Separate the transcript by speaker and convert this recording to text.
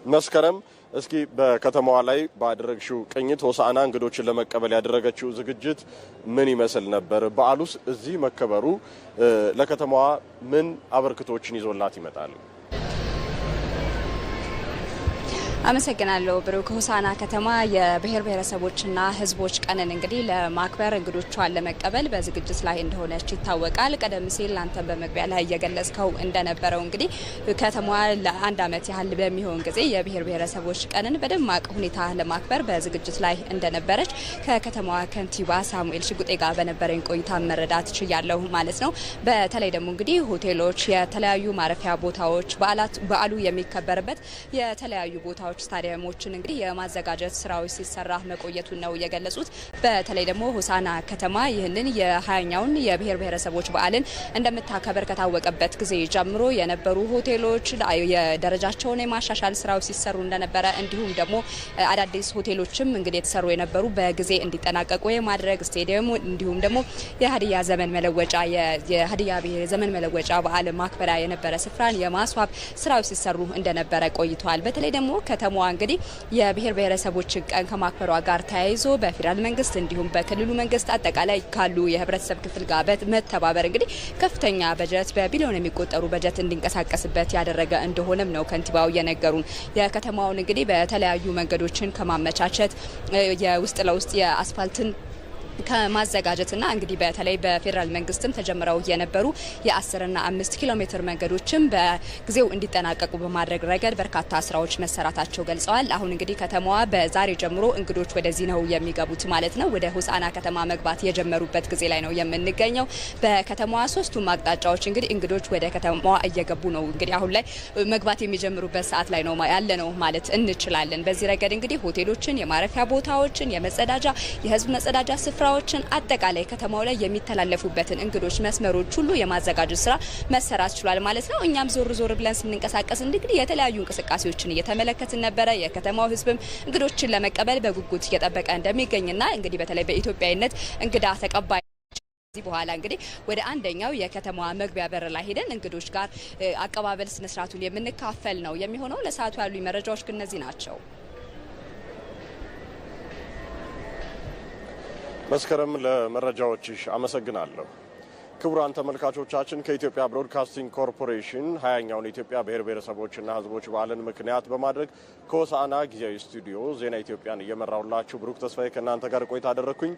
Speaker 1: መስከረም እስኪ በከተማዋ ላይ ባደረግሽው ቅኝት ሆሳዕና እንግዶችን ለመቀበል ያደረገችው ዝግጅት ምን ይመስል ነበር? በዓሉስ እዚህ መከበሩ ለከተማዋ ምን አበርክቶችን ይዞላት ይመጣል?
Speaker 2: አመሰግናለሁ ብሩክ። ሆሳዕና ከተማ የብሔር ብሔረሰቦችና ሕዝቦች ቀንን እንግዲህ ለማክበር እንግዶቿን ለመቀበል በዝግጅት ላይ እንደሆነች ይታወቃል። ቀደም ሲል አንተ በመግቢያ ላይ እየገለጽከው እንደነበረው እንግዲህ ከተማዋ ለአንድ ዓመት ያህል በሚሆን ጊዜ የብሔር ብሔረሰቦች ቀንን በደማቅ ሁኔታ ለማክበር በዝግጅት ላይ እንደነበረች ከከተማዋ ከንቲባ ሳሙኤል ሽጉጤ ጋር በነበረኝ ቆይታ መረዳት ችያለሁ ማለት ነው። በተለይ ደግሞ እንግዲህ ሆቴሎች፣ የተለያዩ ማረፊያ ቦታዎች፣ በዓሉ የሚከበርበት የተለያዩ ቦታዎች ስታዲየሞችን እንግዲህ የማዘጋጀት ስራዎች ሲሰራ መቆየቱን ነው የገለጹት። በተለይ ደግሞ ሆሳዕና ከተማ ይህንን የ20ኛውን የብሔር ብሔረሰቦች በዓልን እንደምታከበር ከታወቀበት ጊዜ ጀምሮ የነበሩ ሆቴሎች የደረጃቸውን የማሻሻል ስራዎች ሲሰሩ እንደነበረ እንዲሁም ደግሞ አዳዲስ ሆቴሎችም እንግዲህ የተሰሩ የነበሩ በጊዜ እንዲጠናቀቁ የማድረግ ስታዲየሙ እንዲሁም ደግሞ የሀዲያ ዘመን መለወጫ የሀዲያ ብሔር ዘመን መለወጫ በዓል ማክበሪያ የነበረ ስፍራን የማስዋብ ስራዎች ሲሰሩ እንደነበረ ቆይቷል። በተለይ ደግሞ ከተማዋ እንግዲህ የብሔር ብሔረሰቦችን ቀን ከማክበሯ ጋር ተያይዞ በፌዴራል መንግስት እንዲሁም በክልሉ መንግስት አጠቃላይ ካሉ የህብረተሰብ ክፍል ጋር በመተባበር እንግዲህ ከፍተኛ በጀት በቢሊዮን የሚቆጠሩ በጀት እንዲንቀሳቀስበት ያደረገ እንደሆነም ነው ከንቲባው የነገሩን። የከተማውን እንግዲህ በተለያዩ መንገዶችን ከማመቻቸት የውስጥ ለውስጥ የአስፋልትን ከማዘጋጀትና እንግዲህ በተለይ በፌደራል መንግስትም ተጀምረው የነበሩ የ10 እና 5 ኪሎ ሜትር መንገዶችም በጊዜው እንዲጠናቀቁ በማድረግ ረገድ በርካታ ስራዎች መሰራታቸው ገልጸዋል። አሁን እንግዲህ ከተማዋ በዛሬ ጀምሮ እንግዶች ወደዚህ ነው የሚገቡት ማለት ነው። ወደ ሆሳዕና ከተማ መግባት የጀመሩበት ጊዜ ላይ ነው የምንገኘው። በከተማዋ ሶስቱም አቅጣጫዎች እንግዲህ እንግዶች ወደ ከተማዋ እየገቡ ነው። እንግዲህ አሁን ላይ መግባት የሚጀምሩበት ሰዓት ላይ ነው ያለ ነው ማለት እንችላለን። በዚህ ረገድ እንግዲህ ሆቴሎችን፣ የማረፊያ ቦታዎችን፣ የመጸዳጃ የህዝብ መጸዳጃ ስፍራ አጠቃላይ ከተማው ላይ የሚተላለፉበትን እንግዶች መስመሮች ሁሉ የማዘጋጀት ስራ መሰራት ችሏል ማለት ነው። እኛም ዞር ዞር ብለን ስንንቀሳቀስ እንግዲህ የተለያዩ እንቅስቃሴዎችን እየተመለከትን ነበረ። የከተማው ህዝብም እንግዶችን ለመቀበል በጉጉት እየጠበቀ እንደሚገኝና እንግዲህ በተለይ በኢትዮጵያዊነት እንግዳ ተቀባይ ከዚህ በኋላ እንግዲህ ወደ አንደኛው የከተማዋ መግቢያ በር ላይ ሄደን እንግዶች ጋር አቀባበል ስነስርዓቱን የምንካፈል ነው የሚሆነው። ለሰዓቱ ያሉ መረጃዎች ግን እነዚህ ናቸው።
Speaker 1: መስከረም ለመረጃዎችሽ አመሰግናለሁ። ክቡራን ተመልካቾቻችን ከኢትዮጵያ ብሮድካስቲንግ ኮርፖሬሽን 20ኛውን የኢትዮጵያ ብሔር ብሔረሰቦችና ህዝቦች በዓልን ምክንያት በማድረግ ከሆሳዕና ጊዜያዊ ስቱዲዮ ዜና ኢትዮጵያን እየመራሁላችሁ ብሩክ ተስፋዬ ከእናንተ ጋር ቆይታ አደረኩኝ።